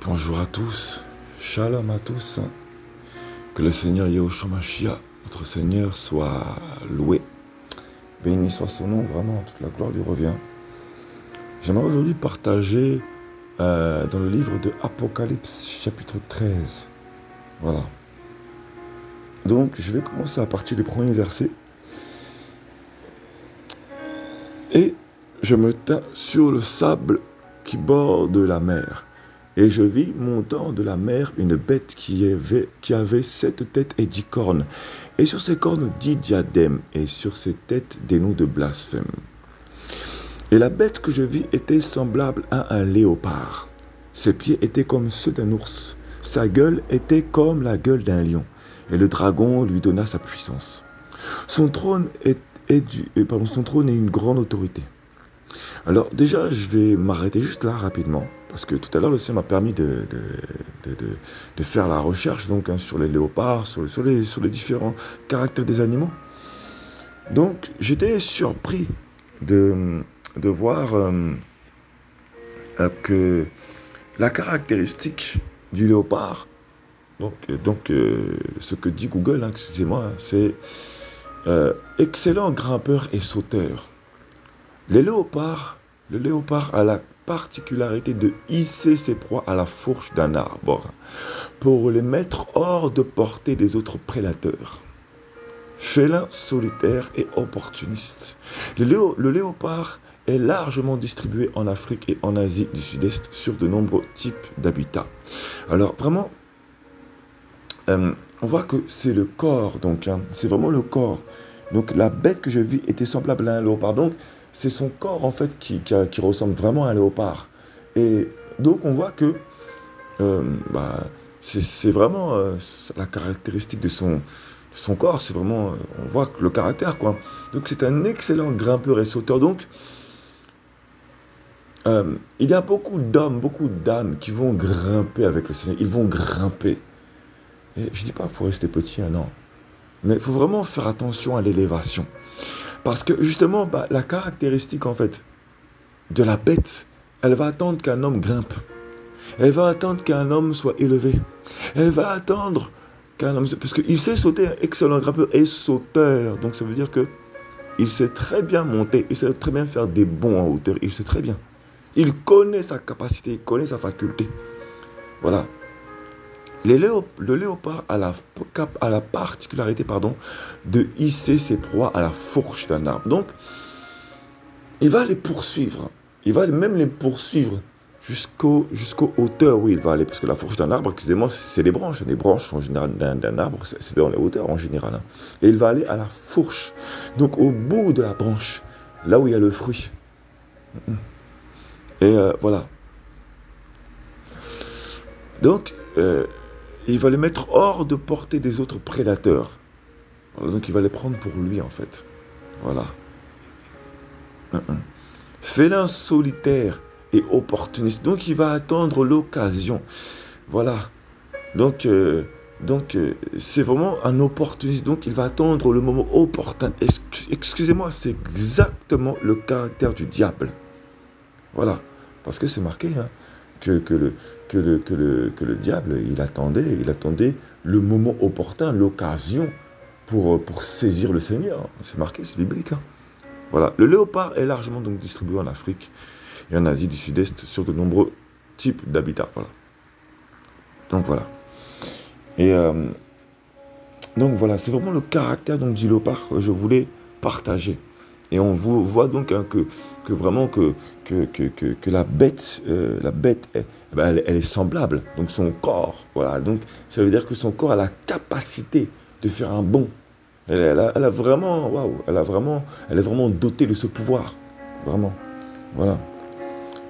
Bonjour à tous, shalom à tous, que le Seigneur Yahushua Mashiach, notre Seigneur, soit loué, béni soit son nom, vraiment, toute la gloire lui revient. J'aimerais aujourd'hui partager dans le livre de Apocalypse, chapitre 13, voilà. Donc, je vais commencer à partir du premier verset. Et je me tins sur le sable qui borde la mer. Et je vis montant de la mer une bête qui avait 7 têtes et 10 cornes. Et sur ses cornes 10 diadèmes, et sur ses têtes des noms de blasphème. Et la bête que je vis était semblable à un léopard. Ses pieds étaient comme ceux d'un ours. Sa gueule était comme la gueule d'un lion. Et le dragon lui donna sa puissance. Son trône est une grande autorité. Alors déjà, je vais m'arrêter juste là rapidement, parce que tout à l'heure, le Seigneur m'a permis de faire la recherche donc, sur les léopards, sur les différents caractères des animaux. Donc, j'étais surpris de voir que la caractéristique du léopard, ce que dit Google, excusez-moi, c'est excellent grimpeur et sauteur. Le léopard a la particularité de hisser ses proies à la fourche d'un arbre pour les mettre hors de portée des autres prédateurs. Félin, solitaire et opportuniste. Le léopard est largement distribué en Afrique et en Asie du Sud-Est sur de nombreux types d'habitats. Alors vraiment, on voit que c'est le corps, donc c'est vraiment le corps. Donc la bête que je vis était semblable à un léopard. Donc c'est son corps en fait qui ressemble vraiment à un léopard. Et donc on voit que c'est vraiment la caractéristique de son corps. C'est vraiment, on voit le caractère quoi. Donc c'est un excellent grimpeur et sauteur. Donc il y a beaucoup d'hommes, beaucoup d'âmes qui vont grimper avec le Seigneur. Ils vont grimper. Et je ne dis pas qu'il faut rester petit, non. Mais il faut vraiment faire attention à l'élévation. Parce que justement, la caractéristique en fait de la bête, elle va attendre qu'un homme grimpe. Elle va attendre qu'un homme soit élevé. Elle va attendre qu'un homme... Parce qu'il sait sauter, un excellent grimpeur et sauteur. Donc ça veut dire que il sait très bien monter, il sait très bien faire des bonds en hauteur. Il sait très bien. Il connaît sa capacité, il connaît sa faculté. Voilà. Le léopard a la particularité de hisser ses proies à la fourche d'un arbre. Donc, il va les poursuivre. Il va même les poursuivre jusqu'aux hauteurs où il va aller. Parce que la fourche d'un arbre, excusez-moi, c'est les branches. Les branches en général d'un arbre, c'est dans les hauteurs en général. Et il va aller à la fourche. Donc, au bout de la branche, là où il y a le fruit. Et voilà. Donc, il va les mettre hors de portée des autres prédateurs. Voilà, donc il va les prendre pour lui en fait. Voilà. Félin, solitaire et opportuniste. Donc il va attendre l'occasion. Voilà. Donc c'est vraiment un opportuniste. Donc il va attendre le moment opportun. Excusez-moi, c'est exactement le caractère du diable. Voilà. Parce que c'est marqué, que le diable, il attendait le moment opportun, l'occasion pour saisir le Seigneur. C'est marqué, c'est biblique. Voilà. Le léopard est largement donc distribué en Afrique et en Asie du Sud-Est sur de nombreux types d'habitats. Voilà. Donc voilà. Et donc voilà, c'est vraiment le caractère donc, du léopard que je voulais partager. Et on voit donc que vraiment que la bête, elle est semblable. Donc son corps, voilà. Donc ça veut dire que son corps a la capacité de faire un bond. Elle est vraiment dotée de ce pouvoir. Vraiment. Voilà.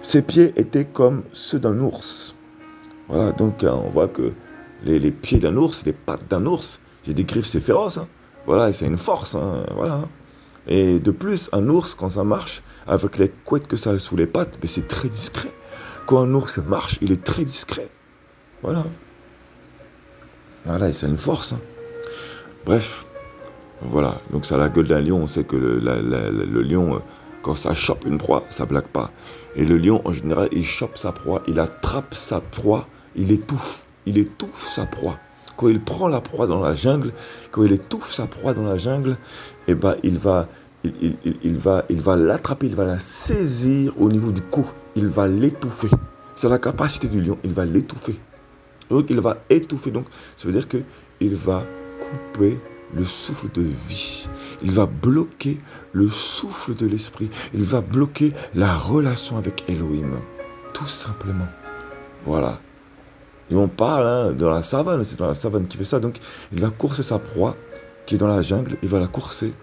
Ses pieds étaient comme ceux d'un ours. Voilà. Donc on voit que les pieds d'un ours, les pattes d'un ours, j'ai des griffes, c'est féroce. Voilà. Et c'est une force. Voilà. Et de plus, un ours, quand ça marche, avec les couettes que ça a sous les pattes, mais c'est très discret. Quand un ours marche, il est très discret. Voilà. Voilà, et c'est une force. Bref, voilà. Donc ça a la gueule d'un lion. On sait que le lion, quand ça chope une proie, ça blague pas. Et le lion, en général, il chope sa proie, il attrape sa proie il étouffe sa proie. Quand il prend la proie dans la jungle, quand il étouffe sa proie dans la jungle, eh ben, il va l'attraper, il va la saisir au niveau du cou, il va l'étouffer. C'est la capacité du lion, il va l'étouffer. Donc il va étouffer, donc ça veut dire qu'il va couper le souffle de vie. Il va bloquer le souffle de l'esprit. Il va bloquer la relation avec Elohim. Tout simplement. Voilà. Et on parle dans la savane, c'est dans la savane qu'il fait ça. Donc il va courser sa proie qui est dans la jungle, il va la courser.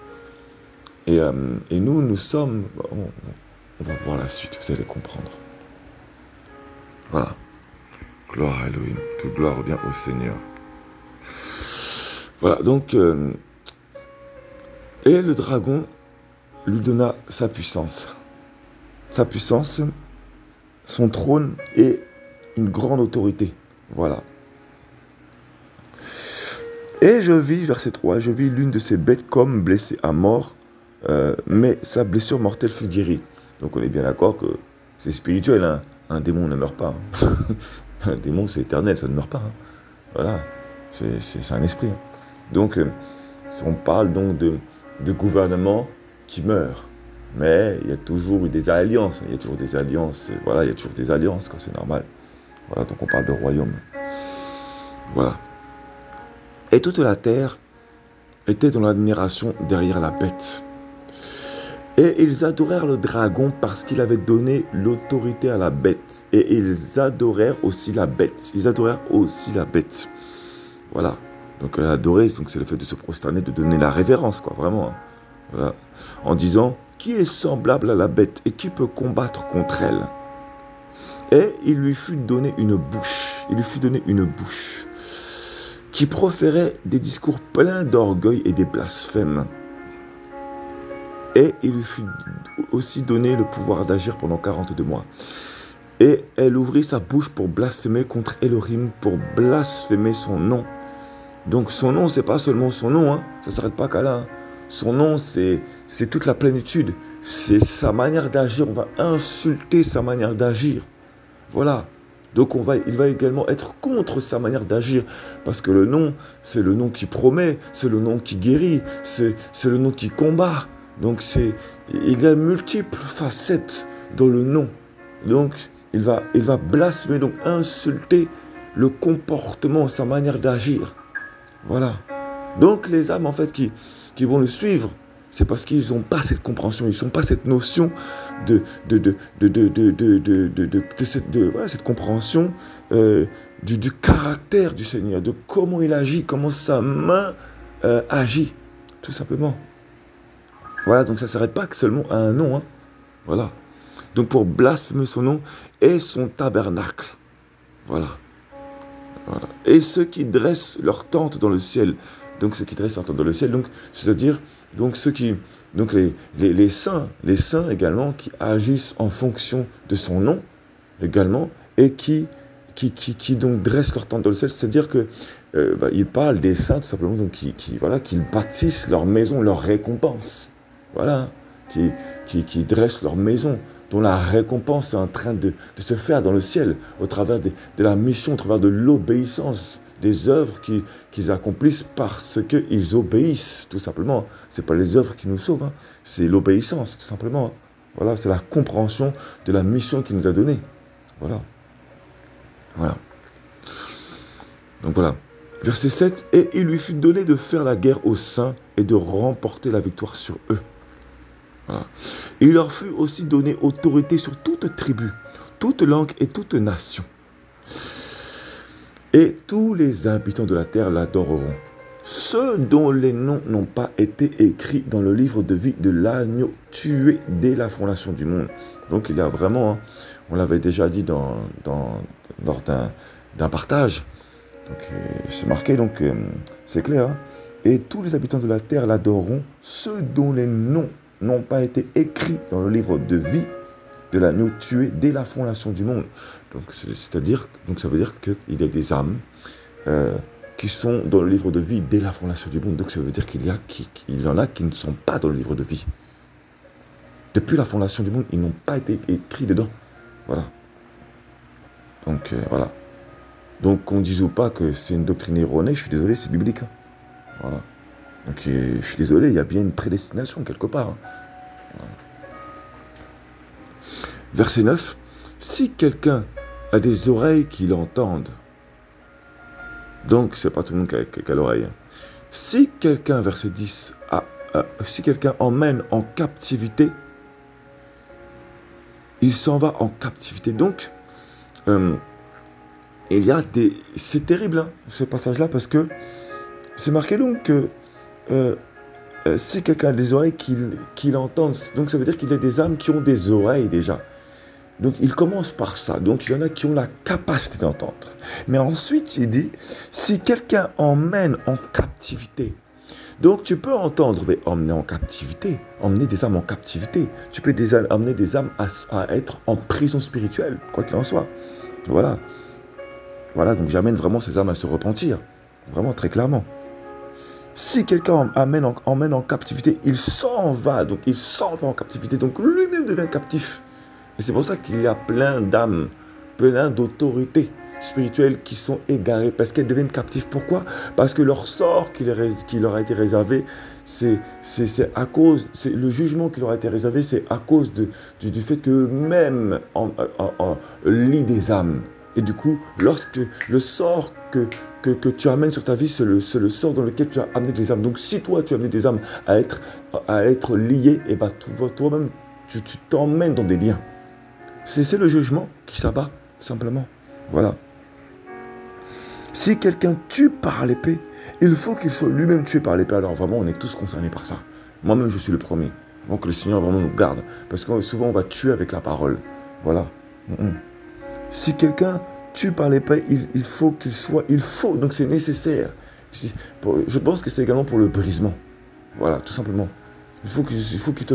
Et nous sommes... On va voir la suite, vous allez comprendre. Voilà. Gloire à Elohim. Toute gloire revient au Seigneur. Voilà, donc... et le dragon lui donna sa puissance. Sa puissance, son trône et une grande autorité. Voilà. Et je vis, verset 3, je vis l'une de ces bêtes comme blessée à mort, mais sa blessure mortelle fut guérie. Donc on est bien d'accord que c'est spirituel, hein. Un démon ne meurt pas. Hein. Un démon c'est éternel, ça ne meurt pas. Hein. Voilà, c'est un esprit. Hein. Donc on parle donc de gouvernement qui meurt. Mais il y a toujours eu des alliances. Il y a toujours des alliances. Voilà, il y a toujours des alliances quand c'est normal. Voilà, donc on parle de royaume. Voilà. Et toute la terre était dans l'admiration derrière la bête. Et ils adorèrent le dragon parce qu'il avait donné l'autorité à la bête. Et ils adorèrent aussi la bête. Ils adorèrent aussi la bête. Voilà. Donc adorer, donc c'est le fait de se prosterner, de donner la révérence, quoi, vraiment. Hein. Voilà. En disant, qui est semblable à la bête et qui peut combattre contre elle? Et il lui fut donné une bouche. Il lui fut donné une bouche qui proférait des discours pleins d'orgueil et des blasphèmes. Et il lui fut aussi donné le pouvoir d'agir pendant 42 mois. Et elle ouvrit sa bouche pour blasphémer contre Elohim, pour blasphémer son nom. Donc son nom, c'est pas seulement son nom, hein. Ça ne s'arrête pas qu'à là. Hein. Son nom, c'est toute la plénitude. C'est sa manière d'agir. On va insulter sa manière d'agir. Voilà. Donc il va également être contre sa manière d'agir. Parce que le nom, c'est le nom qui promet, c'est le nom qui guérit, c'est le nom qui combat. Donc il y a multiples facettes dans le nom. Donc il va blasphémer, donc insulter le comportement, sa manière d'agir. Voilà. Donc les âmes en fait qui vont le suivre, c'est parce qu'ils n'ont pas cette compréhension, ils n'ont pas cette notion cette compréhension du caractère du Seigneur, de comment il agit, comment sa main agit, tout simplement. Voilà, donc ça ne s'arrête pas que seulement à un nom. Hein. Voilà. Donc pour blasphémer son nom et son tabernacle. Voilà. Voilà. Et ceux qui dressent leur tente dans le ciel. Donc ceux qui dressent leur tente dans le ciel, donc c'est-à-dire donc ceux qui, donc les saints également qui agissent en fonction de son nom également et qui donc dressent leur tente dans le ciel, c'est-à-dire que il parle des saints tout simplement donc qui bâtissent leur maison, leur récompense. Voilà, qui dressent leur maison, dont la récompense est en train de se faire dans le ciel, au travers de la mission, au travers de l'obéissance, des œuvres qu'ils accomplissent parce qu'ils obéissent, tout simplement. Ce n'est pas les œuvres qui nous sauvent, hein, c'est l'obéissance, tout simplement. Hein. Voilà, c'est la compréhension de la mission qu'il nous a donnée. Voilà. Voilà. Donc voilà. Verset 7, « Et il lui fut donné de faire la guerre aux saints et de remporter la victoire sur eux. » Voilà. Il leur fut aussi donné autorité sur toute tribu, toute langue et toute nation. Et tous les habitants de la terre l'adoreront. Ceux dont les noms n'ont pas été écrits dans le livre de vie de l'agneau tué dès la fondation du monde. Donc il y a vraiment, hein, on l'avait déjà dit lors d'un partage, donc c'est marqué, donc c'est clair. Hein. Et tous les habitants de la terre l'adoreront, ceux dont les noms n'ont pas été écrits dans le livre de vie de l'agneau tué dès la fondation du monde. Donc, c'est-à-dire, donc ça veut dire qu'il y a des âmes qui sont dans le livre de vie dès la fondation du monde. Donc ça veut dire qu'il y en a qui ne sont pas dans le livre de vie. Depuis la fondation du monde, ils n'ont pas été écrits dedans. Voilà. Donc voilà. Donc qu'on dise ou pas que c'est une doctrine erronée, je suis désolé, c'est biblique. Hein. Voilà. Donc je suis désolé, il y a bien une prédestination quelque part. Hein. Voilà. Verset 9. Si quelqu'un a des oreilles qui l'entendent, donc c'est pas tout le monde qui a l'oreille. Hein. Si quelqu'un, verset 10, si quelqu'un emmène en captivité, il s'en va en captivité. Donc, il y a des... C'est terrible, hein, ce passage-là, parce que c'est marqué donc que si quelqu'un a des oreilles qui l'entendent, donc ça veut dire qu'il y a des âmes qui ont des oreilles déjà. Donc il commence par ça. Donc il y en a qui ont la capacité d'entendre. Mais ensuite, il dit, si quelqu'un emmène en captivité, donc tu peux entendre, mais emmener en captivité, emmener des âmes en captivité. Tu peux emmener des âmes à être en prison spirituelle, quoi qu'il en soit. Voilà. Voilà, donc j'amène vraiment ces âmes à se repentir. Vraiment, très clairement. Si quelqu'un emmène en captivité, il s'en va. Donc il s'en va en captivité. Donc lui-même devient captif. Et c'est pour ça qu'il y a plein d'âmes, plein d'autorités spirituelles qui sont égarées parce qu'elles deviennent captives. Pourquoi? Parce que leur sort qui leur a été réservé, c'est à cause, le jugement qui leur a été réservé, c'est à cause du fait qu'eux-mêmes lient des âmes. Et du coup, lorsque le sort que tu amènes sur ta vie, c'est le sort dans lequel tu as amené des âmes. Donc si toi, tu as amené des âmes à être liées, et ben toi-même, tu t'emmènes dans des liens. C'est le jugement qui s'abat, tout simplement. Voilà. Si quelqu'un tue par l'épée, il faut qu'il soit lui-même tué par l'épée. Alors vraiment, on est tous concernés par ça. Moi-même, je suis le premier. Donc le Seigneur vraiment nous garde. Parce que souvent, on va tuer avec la parole. Voilà. Si quelqu'un tue par l'épée, il faut qu'il soit... Il faut, donc c'est nécessaire. Je pense que c'est également pour le brisement. Voilà, tout simplement. Il faut qu'il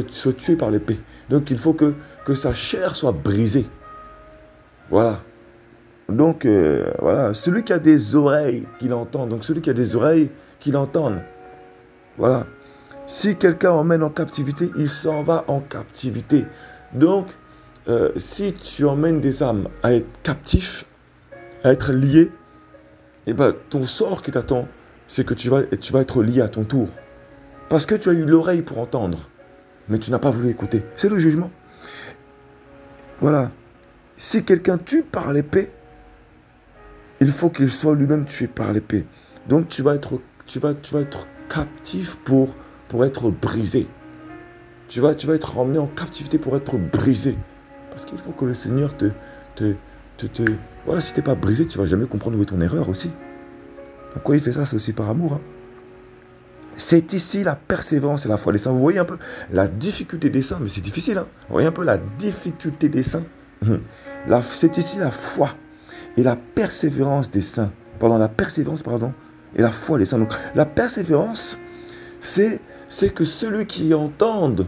soit tué par l'épée. Donc il faut que sa chair soit brisée. Voilà. Donc voilà, celui qui a des oreilles qui l'entendent. Donc celui qui a des oreilles qui l'entendent. Voilà. Si quelqu'un emmène en captivité, il s'en va en captivité. Donc si tu emmènes des âmes à être captifs, à être liés, et ben ton sort qui t'attend, c'est que tu vas être lié à ton tour. Parce que tu as eu l'oreille pour entendre, mais tu n'as pas voulu écouter. C'est le jugement. Voilà. Si quelqu'un tue par l'épée, il faut qu'il soit lui-même tué par l'épée. Donc tu vas être captif pour être brisé. Tu vas être emmené en captivité pour être brisé. Parce qu'il faut que le Seigneur Voilà, si tu n'es pas brisé, tu ne vas jamais comprendre où est ton erreur aussi. Donc quand il fait ça, c'est aussi par amour. Hein. C'est ici la persévérance et la foi des saints. Vous voyez un peu la difficulté des saints, mais c'est difficile. Hein. Vous voyez un peu la difficulté des saints. C'est ici la foi et la persévérance des saints. La persévérance, et la foi des saints. Donc, la persévérance, c'est que celui qui entende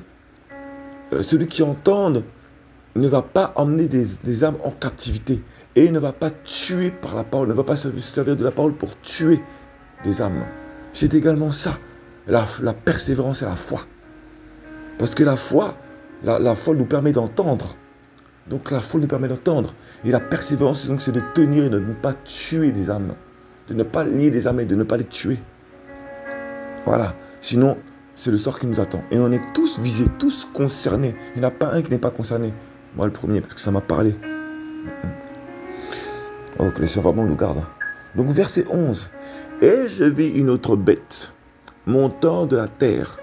ne va pas emmener des âmes en captivité. Et il ne va pas tuer par la parole, ne va pas se servir de la parole pour tuer des âmes. C'est également ça. La persévérance et la foi. Parce que la foi nous permet d'entendre. Donc la foi nous permet d'entendre. Et la persévérance, c'est de tenir et de ne pas tuer des âmes. De ne pas lier des âmes et de ne pas les tuer. Voilà. Sinon, c'est le sort qui nous attend. Et on est tous visés, tous concernés. Il n'y en a pas un qui n'est pas concerné. Moi le premier, parce que ça m'a parlé. Oh, que le Seigneur vraiment nous garde. Donc verset 11. Et je vis une autre bête montant de la terre.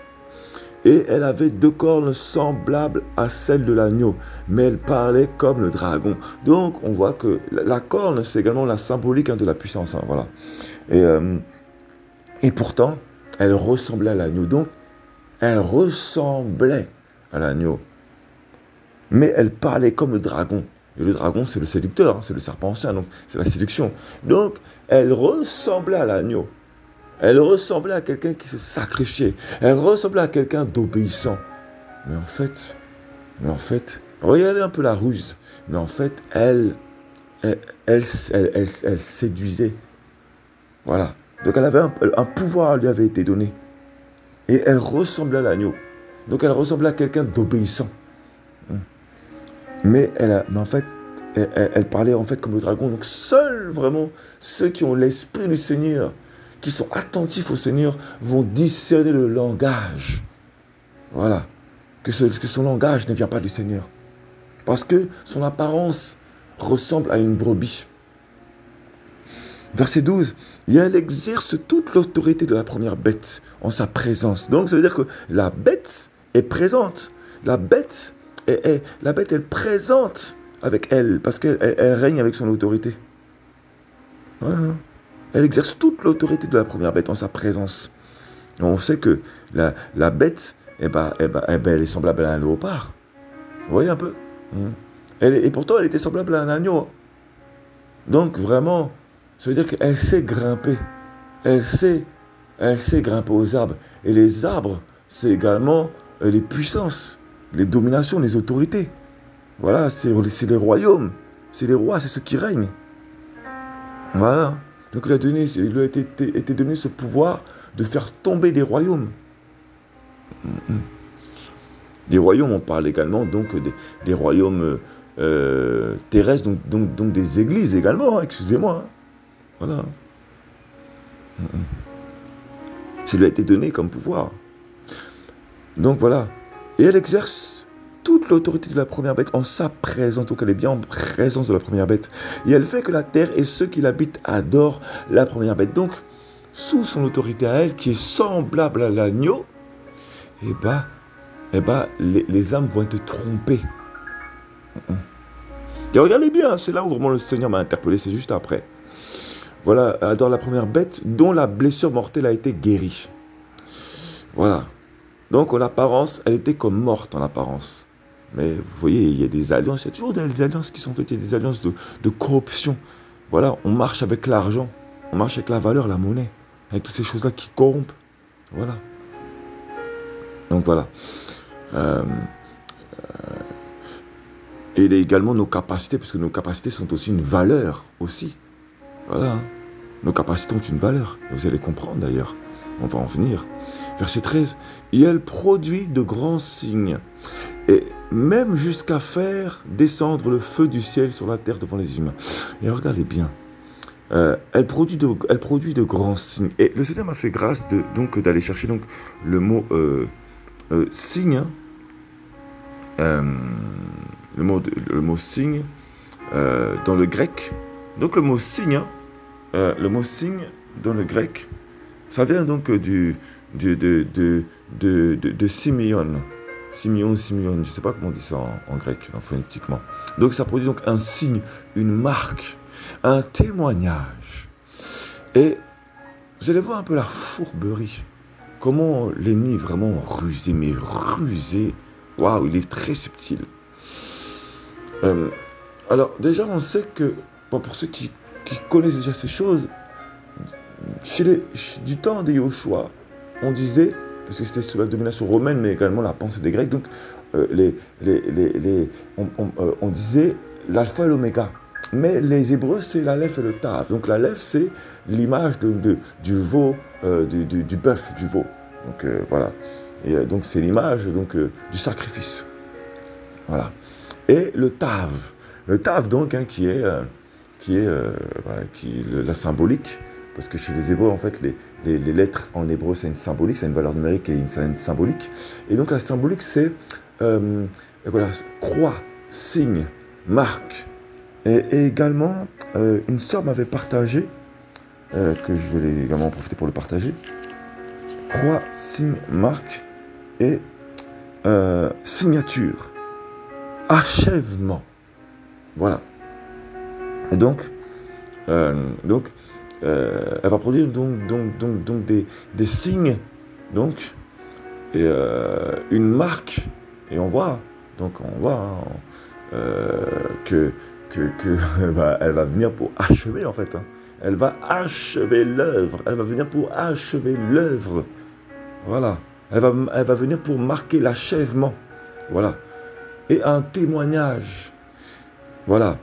Et elle avait 2 cornes semblables à celles de l'agneau, mais elle parlait comme le dragon. Donc on voit que la corne, c'est également la symbolique de la puissance. Hein, voilà. Et pourtant, elle ressemblait à l'agneau. Donc, elle ressemblait à l'agneau. Mais elle parlait comme le dragon. Et le dragon, c'est le séducteur, hein, c'est le serpent ancien, donc c'est la séduction. Donc, elle ressemblait à l'agneau. Elle ressemblait à quelqu'un qui se sacrifiait. Elle ressemblait à quelqu'un d'obéissant. Mais en fait, regardez un peu la ruse. Mais en fait, elle séduisait. Voilà. Donc, elle avait un pouvoir lui avait été donné. Et elle ressemblait à l'agneau. Donc, elle ressemblait à quelqu'un d'obéissant. Mais en fait, elle parlait en fait comme le dragon. Donc seuls vraiment ceux qui ont l'esprit du Seigneur, qui sont attentifs au Seigneur, vont discerner le langage. Voilà. Que son langage ne vient pas du Seigneur. Parce que son apparence ressemble à une brebis. Verset 12. Et elle exerce toute l'autorité de la première bête en sa présence. Donc ça veut dire que la bête est présente. La bête est présente avec elle, parce qu'elle règne avec son autorité. Voilà. Elle exerce toute l'autorité de la première bête en sa présence. Et on sait que la bête, elle est semblable à un léopard. Vous voyez un peu? Et pourtant, elle était semblable à un agneau. Donc vraiment, ça veut dire qu'elle sait grimper. Elle sait grimper aux arbres. Et les arbres, c'est également les puissances, les dominations, les autorités. Voilà, c'est les royaumes, c'est les rois, c'est ceux qui règnent. Voilà. Donc il lui a été donné ce pouvoir de faire tomber des royaumes. Des royaumes, on parle également donc des royaumes terrestres, donc des églises également, hein, excusez-moi. Hein. Voilà. Ça lui a été donné comme pouvoir. Donc voilà. Et elle exerce toute l'autorité de la première bête en sa présence. Donc elle est bien en présence de la première bête. Et elle fait que la terre et ceux qui l'habitent adorent la première bête. Donc, sous son autorité à elle, qui est semblable à l'agneau, les âmes vont être trompées. Et regardez bien, c'est là où vraiment le Seigneur m'a interpellé, c'est juste après. Voilà, adore la première bête dont la blessure mortelle a été guérie. Voilà. Donc en apparence, elle était comme morte en apparence. Mais vous voyez, il y a des alliances, il y a toujours des alliances qui sont faites, il y a des alliances de corruption. Voilà, on marche avec l'argent, on marche avec la valeur, la monnaie, avec toutes ces choses-là qui corrompent. Voilà. Donc voilà. Et il y a également nos capacités, parce que nos capacités sont aussi une valeur aussi. Voilà. Nos capacités ont une valeur. Vous allez comprendre d'ailleurs. On va en venir. Verset 13. Et elle produit de grands signes. Et même jusqu'à faire descendre le feu du ciel sur la terre devant les humains. Et regardez bien. Elle produit de grands signes. Et le Seigneur m'a fait grâce d'aller chercher donc, le mot signe. Le mot signe dans le grec. Donc le mot signe dans le grec, ça vient donc de Simeon. Simeon, je ne sais pas comment on dit ça en grec, phonétiquement. Donc ça produit donc un signe, une marque, un témoignage. Et vous allez voir un peu la fourberie. Comment l'ennemi est vraiment rusé, mais rusé. Waouh, il est très subtil. Alors déjà, on sait que, pour ceux qui connaissent déjà ces choses, du temps de Yoshua, on disait, parce que c'était sous la domination romaine, mais également la pensée des Grecs, donc on disait l'alpha et l'oméga. Mais les Hébreux, c'est l'aleph et le tav. Donc l'aleph, c'est l'image du veau, du bœuf, du veau. Donc voilà. Et donc c'est l'image du sacrifice. Voilà. Et le tav donc, hein, qui est la symbolique, parce que chez les Hébreux, en fait, les lettres en hébreu, c'est une symbolique, c'est une valeur numérique et c'est une symbolique. Et donc la symbolique, c'est croix, signe, marque. Et également, une sœur m'avait partagé, que je vais également en profiter pour le partager, croix, signe, marque et signature, achèvement. Voilà. Et donc, elle va produire donc des signes, donc, et une marque. Et on voit que elle va venir pour achever, en fait. Hein. Elle va achever l'œuvre. Elle va venir pour achever l'œuvre. Voilà. Elle va venir pour marquer l'achèvement. Voilà. Et un témoignage. Voilà.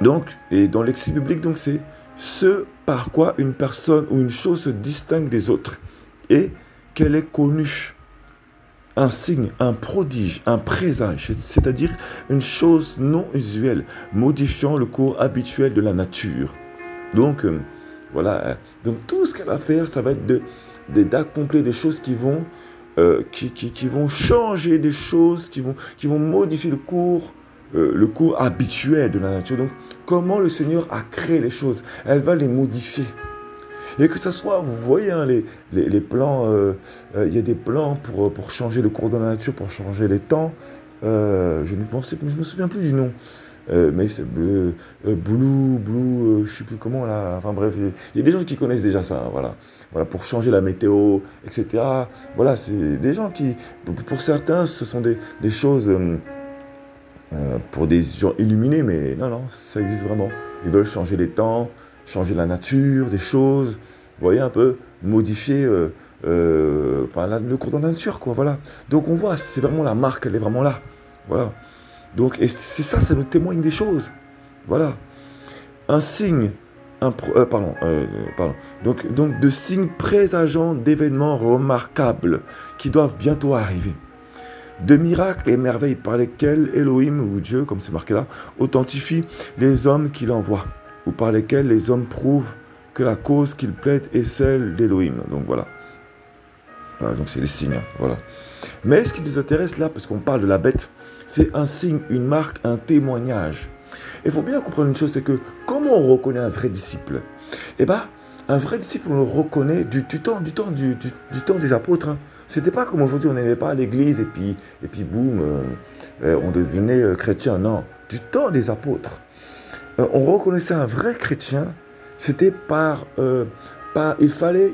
Donc, et dans l'excès biblique, donc c'est ce par quoi une personne ou une chose se distingue des autres et qu'elle est connue. un signe, un prodige, un présage, c'est-à-dire une chose non usuelle, modifiant le cours habituel de la nature. Donc, voilà. Donc, tout ce qu'elle va faire, ça va être d'accomplir des choses qui vont, qui vont changer des choses, qui vont modifier le cours habituel de la nature. Donc, comment le Seigneur a créé les choses, elle va les modifier. Et que ce soit, vous voyez, hein, les plans, il y a des plans pour changer le cours de la nature, pour changer les temps. Je me souviens plus du nom. Mais c'est bleu, blue, je sais plus comment là. Enfin bref, il y a des gens qui connaissent déjà ça, hein, voilà. Voilà, pour changer la météo, etc. Voilà, c'est des gens qui, pour certains, ce sont des choses pour des gens illuminés, mais non, ça existe vraiment. Ils veulent changer les temps, changer la nature, des choses, vous voyez un peu, modifier le cours de la nature, quoi, voilà. Donc on voit, c'est vraiment la marque, elle est vraiment là, voilà. Donc, et c'est ça, ça nous témoigne des choses, voilà. Un signe, donc de signes présageant d'événements remarquables qui doivent bientôt arriver. De miracles et merveilles par lesquels Elohim, ou Dieu, comme c'est marqué là, authentifie les hommes qu'il envoie, ou par lesquels les hommes prouvent que la cause qu'ils plaident est celle d'Elohim. Donc voilà. Voilà, donc c'est les signes, hein, voilà. Mais ce qui nous intéresse là, parce qu'on parle de la bête, c'est un signe, une marque, un témoignage. Il faut bien comprendre une chose, c'est que comment on reconnaît un vrai disciple? Eh bien, un vrai disciple, on le reconnaît du temps des apôtres. Hein. C'était pas comme aujourd'hui, on n'allait pas à l'église et puis boum, on devenait chrétien. Non, du temps des apôtres. On reconnaissait un vrai chrétien, c'était il fallait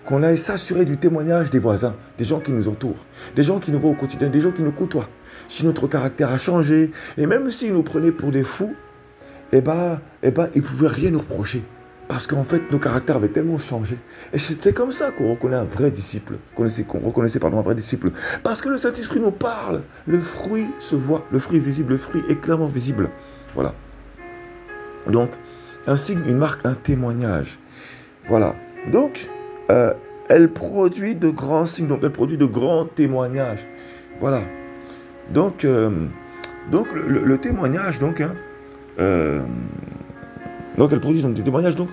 qu'on aille s'assurer du témoignage des voisins, des gens qui nous entourent, des gens qui nous voient au quotidien, des gens qui nous côtoient. Si notre caractère a changé, et même s'ils nous prenaient pour des fous, ils ne pouvaient rien nous reprocher. Parce qu'en fait, nos caractères avaient tellement changé. Et c'était comme ça qu'on reconnaît un vrai disciple. Qu'on reconnaissait un vrai disciple. Parce que le Saint-Esprit nous parle. Le fruit se voit. Le fruit est visible. Le fruit est clairement visible. Voilà. Donc, un signe, une marque, un témoignage. Voilà. Donc, elle produit de grands signes. Donc, elle produit de grands témoignages. Voilà. Donc, le témoignage, donc, hein, donc elle produit donc des témoignages. Donc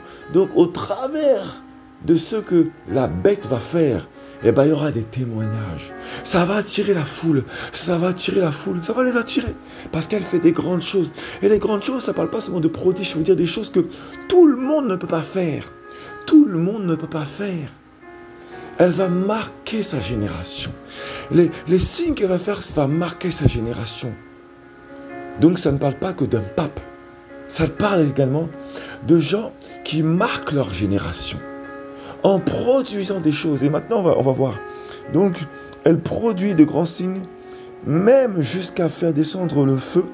au travers de ce que la bête va faire, eh ben, il y aura des témoignages. Ça va attirer la foule. Ça va les attirer. Parce qu'elle fait des grandes choses. Et les grandes choses, ça ne parle pas seulement de prodiges, ça veut dire des choses que tout le monde ne peut pas faire. Tout le monde ne peut pas faire. Elle va marquer sa génération. Les signes qu'elle va faire, ça va marquer sa génération. Donc ça ne parle pas que d'un pape. Ça parle également de gens qui marquent leur génération en produisant des choses. Et maintenant, on va voir. Donc, elle produit de grands signes, même jusqu'à faire descendre le feu.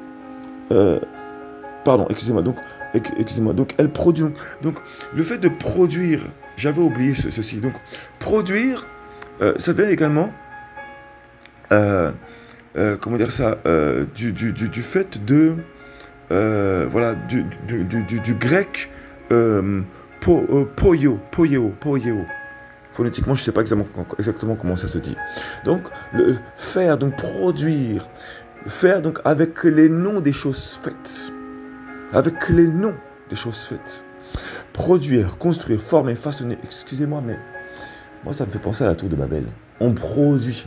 Donc, elle produit. Donc, le fait de produire, j'avais oublié ceci. Donc, produire, ça vient également, comment dire ça, du fait de... voilà, du grec poieo. Phonétiquement, je ne sais pas exactement comment ça se dit. Donc, faire, donc produire, faire donc avec les noms des choses faites. Avec les noms des choses faites. Produire, construire, former, façonner. Excusez-moi, mais moi, ça me fait penser à la tour de Babel. On produit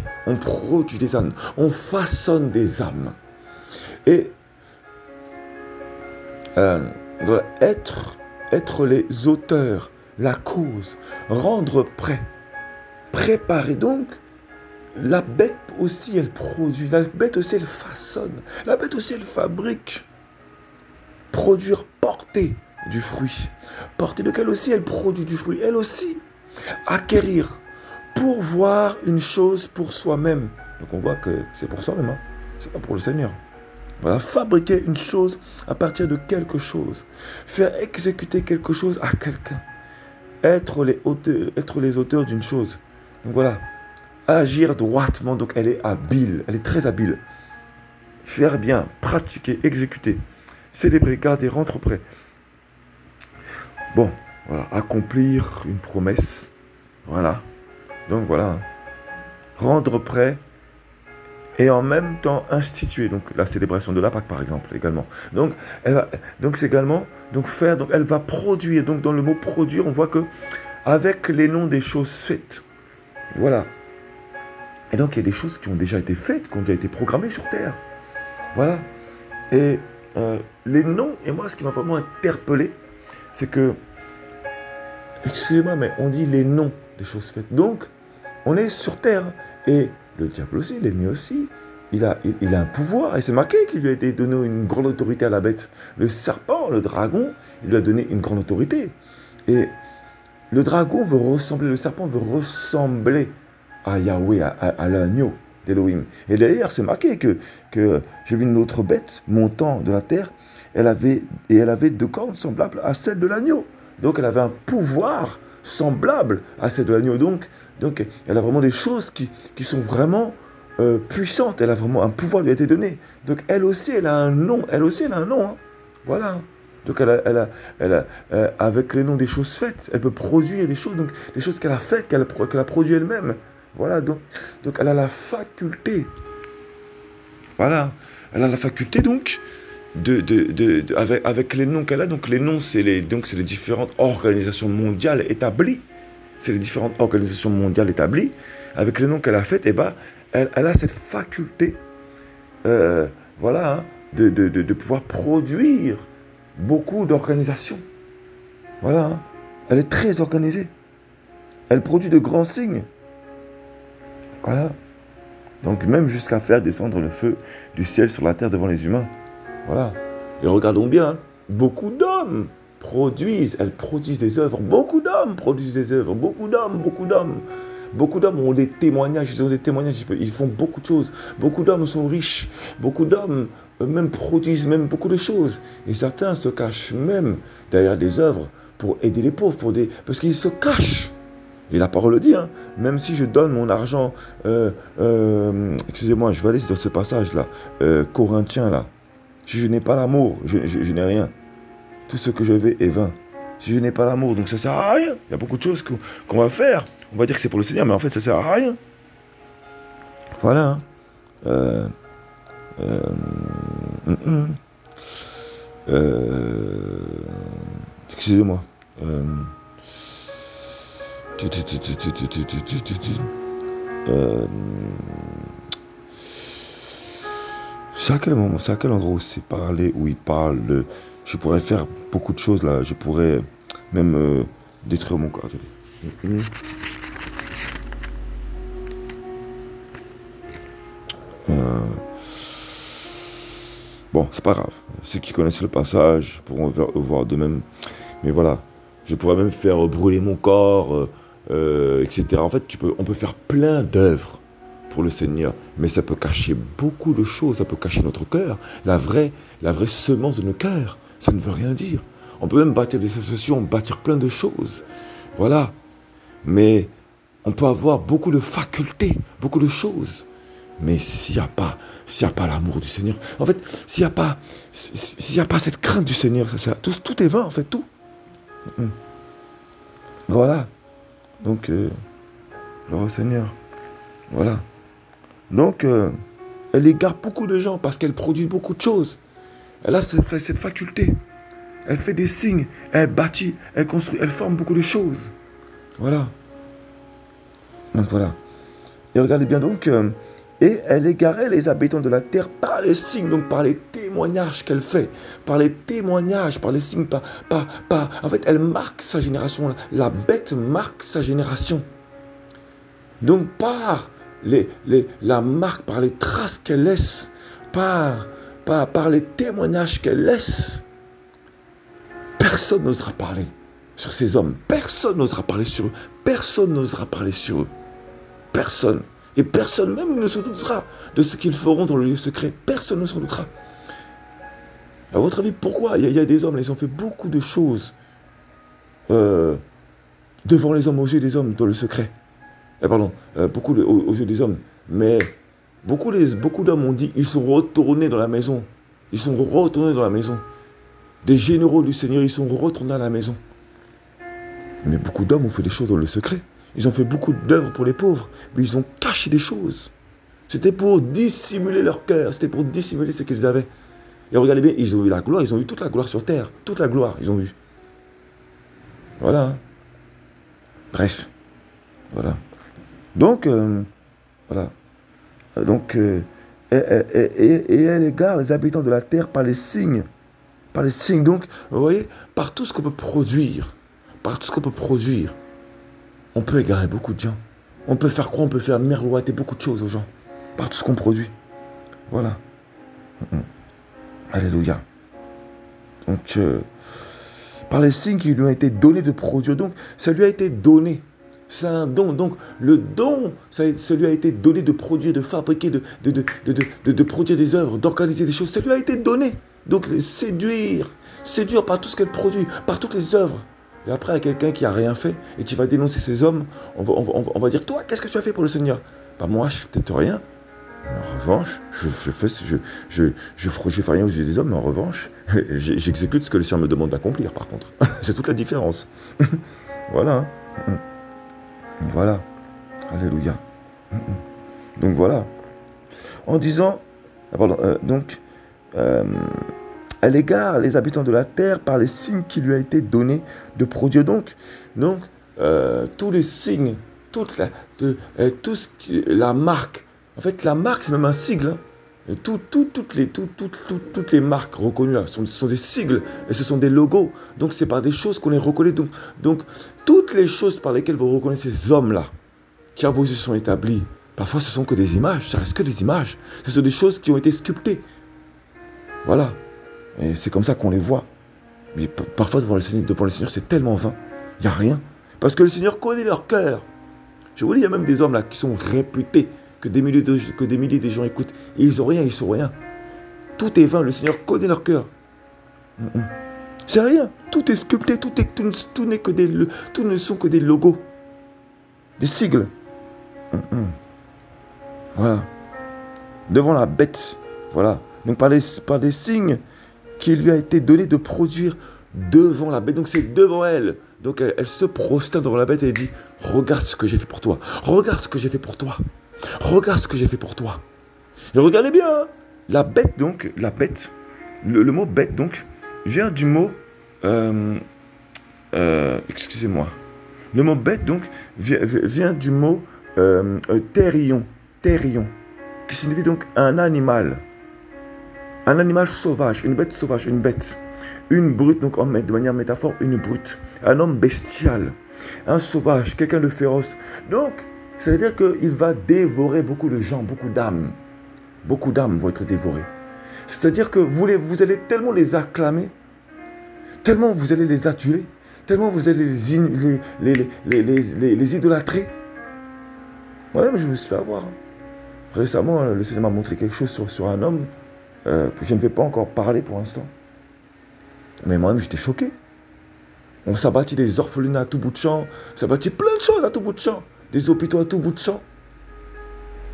des âmes, on façonne des âmes. Et voilà, être les auteurs, la cause, rendre prêt, préparer. Donc, la bête aussi, elle produit, la bête aussi, elle façonne, la bête aussi, elle fabrique. Produire, porter du fruit. Porter lequel aussi, elle produit du fruit. Elle aussi, acquérir, pourvoir une chose pour soi-même. Donc, on voit que c'est pour soi-même, hein. C'est pas pour le Seigneur. Voilà, fabriquer une chose à partir de quelque chose. Faire exécuter quelque chose à quelqu'un. Être les auteurs d'une chose. Donc voilà, agir droitement. Donc elle est habile, elle est très habile. Faire bien, pratiquer, exécuter. Célébrer, garder, rendre prêt. Bon, Voilà, accomplir une promesse. Voilà. Donc voilà. Rendre prêt et en même temps instituer donc la célébration de la Pâque par exemple également. Donc c'est également donc faire donc elle va produire donc dans le mot produire on voit que avec les noms des choses faites. Voilà. Et donc il y a des choses qui ont déjà été faites, qui ont déjà été programmées sur terre. Voilà. Et les noms et moi ce qui m'a vraiment interpellé c'est que excusez-moi mais on dit les noms des choses faites. Donc on est sur terre et le diable aussi, l'ennemi aussi, il a un pouvoir, et c'est marqué qu'il lui a été donné une grande autorité à la bête. Le serpent, le dragon, il lui a donné une grande autorité. Et le dragon veut ressembler, le serpent veut ressembler à Yahweh, à l'agneau d'Elohim. Et d'ailleurs, c'est marqué que j'ai vu une autre bête montant de la terre, elle avait 2 cornes semblables à celles de l'agneau. Donc elle avait un pouvoir semblable à celle de l'agneau. Donc elle a vraiment des choses qui sont vraiment puissantes. Elle a vraiment un pouvoir lui a été donné. Donc elle aussi, elle a un nom. Elle aussi, elle a un nom. Hein. Voilà. Donc avec les noms des choses faites, elle peut produire des choses. Donc des choses qu'elle a faites, qu'elle a produit elle-même. Voilà. Donc elle a la faculté. Voilà. Elle a la faculté donc avec les noms qu'elle a. Donc les noms, c'est les différentes organisations mondiales établies. C'est les différentes organisations mondiales établies. Avec les noms qu'elle a fait, eh ben, elle a cette faculté, voilà, hein, de pouvoir produire beaucoup d'organisations. Voilà, hein. Elle est très organisée. Elle produit de grands signes. Voilà. Donc même jusqu'à faire descendre le feu du ciel sur la terre devant les humains. Voilà. Et regardons bien, hein, beaucoup d'hommes elles produisent des œuvres. Beaucoup d'hommes produisent des œuvres. Beaucoup d'hommes ont des témoignages. Ils ont des témoignages. Ils font beaucoup de choses. Beaucoup d'hommes sont riches. Beaucoup d'hommes même produisent même beaucoup de choses. Et certains se cachent même derrière des œuvres pour aider les pauvres, parce qu'ils se cachent. Et la parole le dit, hein, même si je donne mon argent, excusez-moi, je vais aller dans ce passage-là, Corinthiens, là. Si je n'ai pas l'amour, je n'ai rien. Tout ce que je vais est vain. Si je n'ai pas l'amour, donc ça sert à rien. Il y a beaucoup de choses qu'on va faire. On va dire que c'est pour le Seigneur, mais en fait, ça sert à rien. Voilà. Excusez-moi. C'est à quel moment, c'est à quel endroit où c'est parlé, où il parle de... Je pourrais faire beaucoup de choses là. Je pourrais même détruire mon corps. Bon, c'est pas grave. Ceux qui connaissent le passage pourront voir de même. Mais voilà, je pourrais même faire brûler mon corps, etc. En fait, on peut faire plein d'œuvres pour le Seigneur, mais ça peut cacher beaucoup de choses. Ça peut cacher notre cœur, la vraie semence de nos cœurs. Ça ne veut rien dire. On peut même bâtir des associations, bâtir plein de choses. Voilà. Mais on peut avoir beaucoup de facultés, beaucoup de choses. Mais s'il n'y a pas l'amour du Seigneur, en fait, s'il n'y a pas cette crainte du Seigneur, tout est vain, en fait, tout. Voilà. Donc, gloire au Seigneur. Voilà. Donc, elle égare beaucoup de gens parce qu'elle produit beaucoup de choses. Elle a cette faculté. Elle fait des signes, elle bâtit, elle construit, elle forme beaucoup de choses. Voilà. Donc voilà. Et regardez bien donc, et elle égarait les habitants de la terre par les signes, donc par les témoignages qu'elle fait, par les témoignages, par les signes, en fait, elle marque sa génération. La bête marque sa génération. Donc par la marque, par les traces qu'elle laisse, par les témoignages qu'elle laisse, personne n'osera parler sur ces hommes. Personne n'osera parler sur eux. Personne n'osera parler sur eux. Personne. Et personne même ne se doutera de ce qu'ils feront dans le lieu secret. Personne ne s'en doutera. À votre avis, pourquoi il y a des hommes, ils ont fait beaucoup de choses devant les hommes, aux yeux des hommes, dans le secret. Beaucoup aux yeux des hommes. Mais beaucoup d'hommes ont dit, ils sont retournés dans la maison. Ils sont retournés dans la maison. Des généraux du Seigneur, ils sont retournés à la maison. Mais beaucoup d'hommes ont fait des choses dans le secret. Ils ont fait beaucoup d'œuvres pour les pauvres, mais ils ont caché des choses. C'était pour dissimuler leur cœur, c'était pour dissimuler ce qu'ils avaient. Et regardez bien, ils ont eu la gloire, ils ont eu toute la gloire sur terre. Toute la gloire, ils ont eu. Voilà. Hein. Bref. Voilà. Donc, voilà. Donc, et elle égare les habitants de la terre par les signes. Par les signes, donc, vous voyez, par tout ce qu'on peut produire. Par tout ce qu'on peut produire. On peut égarer beaucoup de gens. On peut faire croire, on peut faire miroiter beaucoup de choses aux gens. Par tout ce qu'on produit. Voilà. Alléluia. Donc, par les signes qui lui ont été donnés de produire. Donc, ça lui a été donné. C'est un don. Donc, le don, ça lui a été donné de produire, de fabriquer, de produire des œuvres, d'organiser des choses. Ça lui a été donné. Donc, séduire par tout ce qu'elle produit, par toutes les œuvres. Et après, il y a quelqu'un qui n'a rien fait et qui va dénoncer ces hommes. On va dire, toi, qu'est-ce que tu as fait pour le Seigneur? Bah, moi, je ne fais peut-être rien. Mais en revanche, je fais rien aux yeux des hommes, mais en revanche, j'exécute ce que le Seigneur me demande d'accomplir, par contre. C'est toute la différence. Voilà. Voilà. Alléluia. Donc voilà. En disant, elle égare les habitants de la terre par les signes qui lui a été donné de produire. Donc tous les signes, la marque. En fait, la marque, c'est même un sigle. Hein. Et toutes les marques reconnues là sont des sigles et ce sont des logos. Donc, c'est par des choses qu'on les reconnaît. Donc, toutes les choses par lesquelles vous reconnaissez ces hommes-là, qui à vos yeux sont établis, parfois ce sont que des images, ça reste que des images. Ce sont des choses qui ont été sculptées. Voilà. Et c'est comme ça qu'on les voit. Mais parfois, devant le Seigneur, c'est tellement vain. Il n'y a rien. Parce que le Seigneur connaît leur cœur. Je vous dis, il y a même des hommes là qui sont réputés, que des milliers de gens écoutent. Et ils n'ont rien, ils ne sont rien. Tout est vain, le Seigneur connaît leur cœur. C'est rien. Tout est sculpté, tout ne sont que des logos. Des sigles. Voilà. Devant la bête. Voilà. Donc par des signes qui lui a été donné de produire devant la bête. Donc c'est devant elle. Donc elle se prosterne devant la bête et elle dit, regarde ce que j'ai fait pour toi. Regarde ce que j'ai fait pour toi. Regarde ce que j'ai fait pour toi. Et regardez bien. Hein. La bête donc, le mot bête donc, vient du mot, excusez-moi. Le mot bête donc vient du mot thérion, qui signifie donc un animal sauvage, une bête sauvage, une brute, donc de manière métaphore, une brute, un homme bestial, un sauvage, quelqu'un de féroce. Donc, ça veut dire qu'il va dévorer beaucoup de gens, beaucoup d'âmes. Beaucoup d'âmes vont être dévorées. C'est-à-dire que vous allez tellement les acclamer, tellement vous allez les aduler, tellement vous allez les idolâtrer. Moi-même, je me suis fait avoir. Récemment, le Seigneur m'a montré quelque chose sur un homme que je ne vais pas encore parler pour l'instant. Mais moi-même, j'étais choqué. On s'abattit des orphelinats à tout bout de champ, s'abattit plein de choses à tout bout de champ, des hôpitaux à tout bout de champ.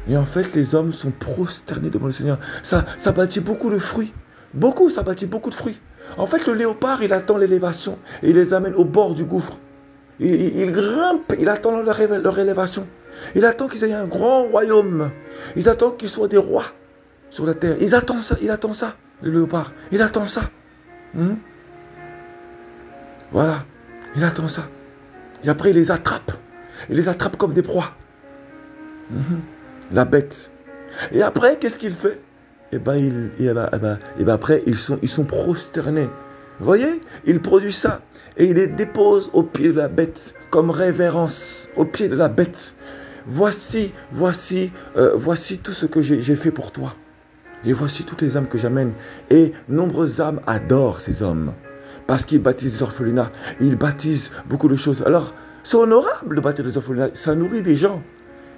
Et en fait, les hommes sont prosternés devant le Seigneur. Ça bâtit beaucoup de fruits. Ça bâtit beaucoup de fruits. En fait, le léopard, il attend l'élévation et il les amène au bord du gouffre. Il grimpe, il attend leur élévation. Il attend qu'ils aient un grand royaume. Ils attendent qu'ils soient des rois sur la terre. Il attend ça, le léopard. Il attend ça. Voilà, il attend ça. Et après, il les attrape. Il les attrape comme des proies. La bête. Et après, qu'est-ce qu'il fait? Après, ils sont prosternés. Vous voyez? Il produit ça. Et il les dépose au pied de la bête, comme révérence, au pied de la bête. Voici tout ce que j'ai fait pour toi. Et voici toutes les âmes que j'amène. Et nombreuses âmes adorent ces hommes. Parce qu'ils baptisent des orphelinats. Ils baptisent beaucoup de choses. Alors, c'est honorable de baptiser des orphelinats. Ça nourrit les gens.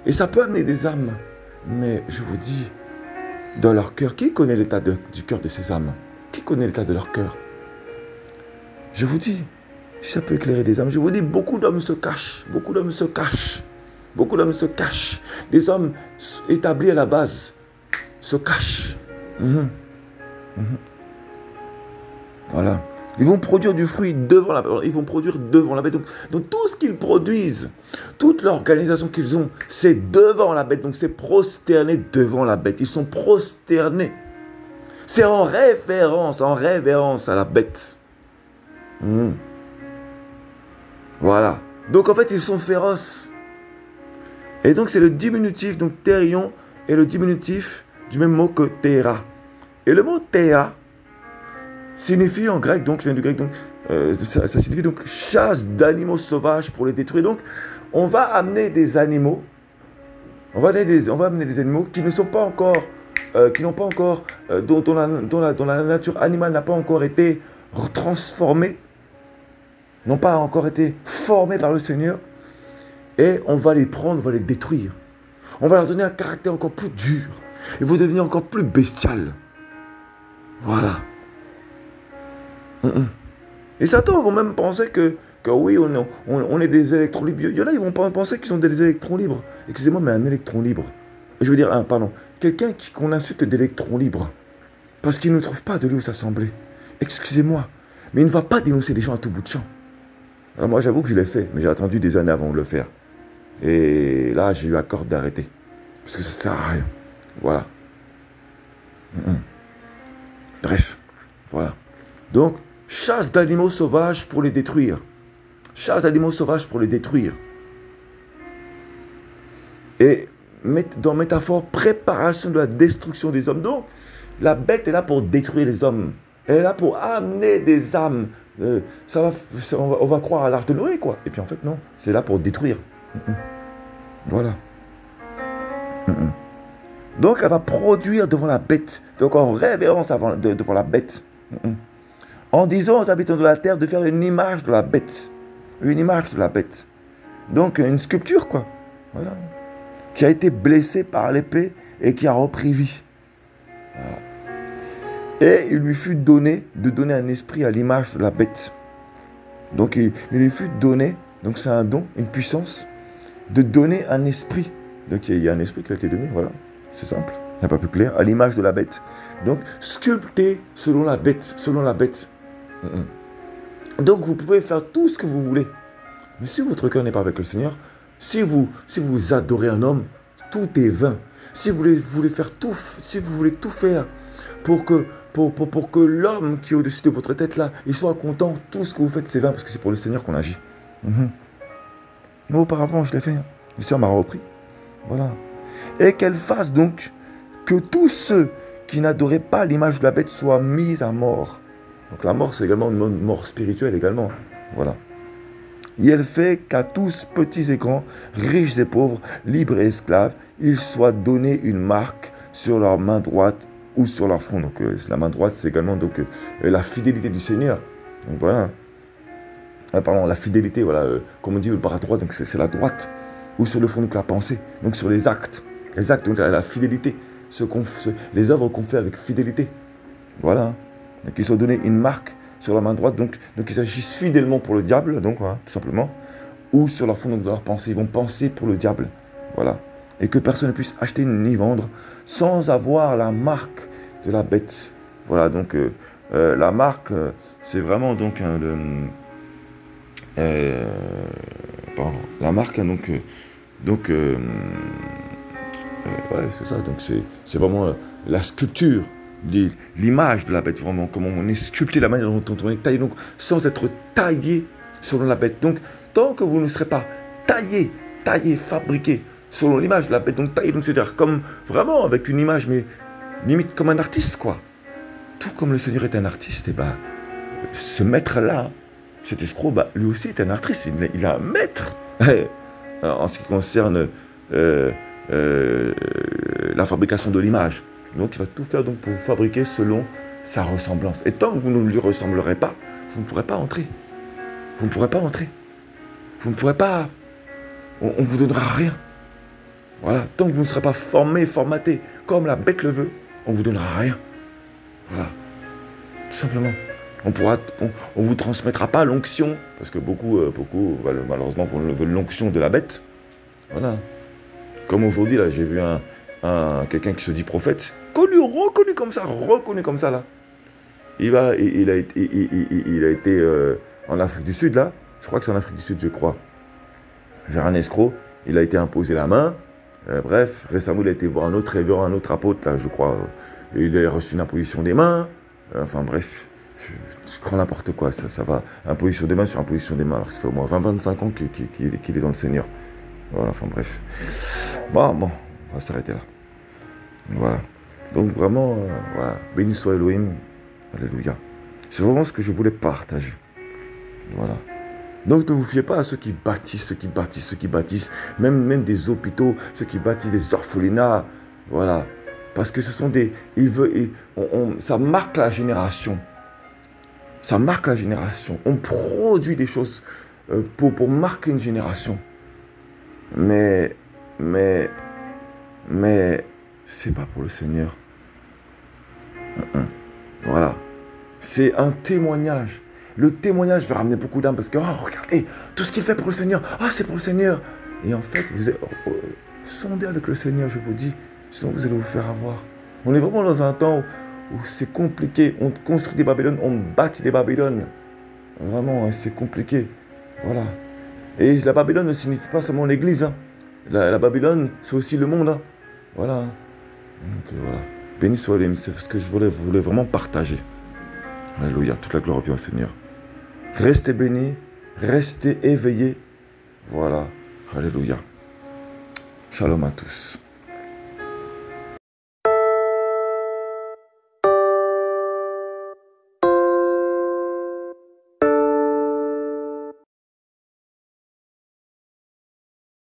Et ça peut amener des âmes. Mais je vous dis, dans leur cœur, qui connaît l'état du cœur de ces âmes? Qui connaît l'état de leur cœur? Je vous dis, si ça peut éclairer des âmes, je vous dis, beaucoup d'hommes se cachent. Beaucoup d'hommes se cachent. Beaucoup d'hommes se cachent. Des hommes établis à la base se cachent. Voilà. Ils vont produire du fruit devant la bête. Ils vont produire devant la bête. Donc tout ce qu'ils produisent, toute l'organisation qu'ils ont, c'est devant la bête. Donc c'est prosterné devant la bête. Ils sont prosternés. C'est en révérence à la bête. Voilà. Donc en fait, ils sont féroces. Et donc c'est le diminutif, donc therion est le diminutif du même mot que théra. Et le mot théa signifie en grec, donc vient du grec, donc ça signifie donc chasse d'animaux sauvages pour les détruire. Donc on va amener des animaux, on va amener des animaux qui ne sont pas encore, qui n'ont pas encore, dont la nature animale n'a pas encore été transformée, n'ont pas encore été formés par le Seigneur, et on va les prendre, on va les détruire. On va leur donner un caractère encore plus dur. Ils vont devenir encore plus bestial. Voilà. Et certains vont même penser que oui, on est des électrons libres. Il y en a, ils vont penser qu'ils sont des électrons libres. Excusez-moi, mais un électron libre. Je veux dire, quelqu'un qu'on insulte d'électrons libres. Parce qu'il ne trouve pas de lieu où s'assembler. Excusez-moi, mais il ne va pas dénoncer les gens à tout bout de champ. Alors moi, j'avoue que je l'ai fait, mais j'ai attendu des années avant de le faire. Et là, j'ai eu accord d'arrêter. Parce que ça sert à rien. Voilà. Bref, voilà. Donc, chasse d'animaux sauvages pour les détruire. Chasse d'animaux sauvages pour les détruire. Et dans métaphore, préparation de la destruction des hommes. Donc, la bête est là pour détruire les hommes. Elle est là pour amener des âmes. On va croire à l'arche de Noé, quoi. Et puis en fait, non. C'est là pour détruire. Voilà. Donc, elle va produire devant la bête. Donc, en révérence devant la bête. En disant aux habitants de la terre de faire une image de la bête. Une image de la bête. Donc, une sculpture, quoi. Voilà. Qui a été blessée par l'épée et qui a repris vie. Voilà. Et il lui fut donné de donner un esprit à l'image de la bête. Donc, il lui fut donné, donc c'est un don, une puissance, de donner un esprit. Donc, il y a un esprit qui a été donné, voilà. C'est simple, il n'y a pas plus clair, à l'image de la bête. Donc, sculpté selon la bête, Donc, vous pouvez faire tout ce que vous voulez. Mais si votre cœur n'est pas avec le Seigneur, si vous adorez un homme, tout est vain. Si vous voulez faire tout, si vous voulez tout faire pour que l'homme qui est au-dessus de votre tête là, il soit content, tout ce que vous faites c'est vain parce que c'est pour le Seigneur qu'on agit. Mais auparavant, je l'ai fait. Le Seigneur m'a repris. Voilà. Et qu'elle fasse donc que tous ceux qui n'adoraient pas l'image de la bête soient mis à mort. Donc la mort, c'est également une mort spirituelle également. Voilà. Et elle fait qu'à tous, petits et grands, riches et pauvres, libres et esclaves, ils soient donnés une marque sur leur main droite ou sur leur front. Donc la main droite, c'est également donc, la fidélité du Seigneur. Donc voilà. Pardon, la fidélité, voilà, comme on dit le bras droit, donc c'est la droite. Ou sur le front, donc la pensée. Donc sur les actes. Les actes, donc la fidélité. Les œuvres qu'on fait avec fidélité. Voilà. Donc ils sont donnés une marque sur la main droite. Donc ils agissent fidèlement pour le diable, donc voilà, tout simplement. Ou sur leur front, donc dans leur pensée. Ils vont penser pour le diable. Voilà. Et que personne ne puisse acheter ni vendre sans avoir la marque de la bête. Voilà, donc la marque, c'est vraiment donc la marque, ouais, c'est ça, donc c'est vraiment la sculpture, l'image de la bête, vraiment, comment on est sculpté, la manière dont on est taillé, donc sans être taillé selon la bête. Donc, tant que vous ne serez pas taillé, fabriqué, selon l'image de la bête, donc taillé, donc c'est-à-dire comme vraiment avec une image, mais limite comme un artiste, quoi. Tout comme le Seigneur est un artiste, et ce maître-là, cet escroc, lui aussi est un artiste, il a un maître en ce qui concerne la fabrication de l'image. Donc il va tout faire donc, pour vous fabriquer selon sa ressemblance. Et tant que vous ne lui ressemblerez pas, vous ne pourrez pas entrer. Vous ne pourrez pas entrer. Vous ne pourrez pas... On ne vous donnera rien. Voilà. Tant que vous ne serez pas formé, formaté, comme la bête le veut, on ne vous donnera rien. Voilà. Tout simplement. On vous transmettra pas l'onction, parce que beaucoup malheureusement, veulent l'onction de la bête. Voilà. Comme aujourd'hui, là, j'ai vu quelqu'un qui se dit prophète, reconnu comme ça, là. Il a été en Afrique du Sud, là. Je crois que c'est en Afrique du Sud, je crois. Vers un escroc. Il a été imposé la main. Bref, récemment, il a été voir un autre apôtre, là, je crois. Il a reçu une imposition des mains. Enfin, bref. Je crois n'importe quoi, ça va. Imposition des mains sur imposition des mains. Alors, ça fait au moins 20-25 ans qu'il est dans le Seigneur. Voilà, enfin, bref. Bon, on va s'arrêter là. Voilà. Donc, vraiment, voilà. Béni soit Elohim. Alléluia. C'est vraiment ce que je voulais partager. Voilà. Donc ne vous fiez pas à ceux qui bâtissent, même des hôpitaux, ceux qui bâtissent des orphelinats, voilà. Parce que ce sont des... ça marque la génération. Ça marque la génération. On produit des choses pour marquer une génération. Mais, c'est pas pour le Seigneur. Voilà. C'est un témoignage. Le témoignage va ramener beaucoup d'âmes parce que, oh, regardez, tout ce qu'il fait pour le Seigneur, ah, c'est pour le Seigneur. Et en fait, vous sondez avec le Seigneur, je vous dis, sinon vous allez vous faire avoir. On est vraiment dans un temps où c'est compliqué. On construit des Babylones, on bâtit des Babylones. Vraiment, c'est compliqué. Voilà. Et la Babylone ne signifie pas seulement l'église. Hein. La Babylone, c'est aussi le monde. Hein. Voilà. Donc, voilà. Béni soit Elohim, c'est ce que je voulais vraiment partager. Alléluia, toute la gloire vient au Seigneur. Restez bénis, restez éveillés. Voilà, alléluia. Shalom à tous.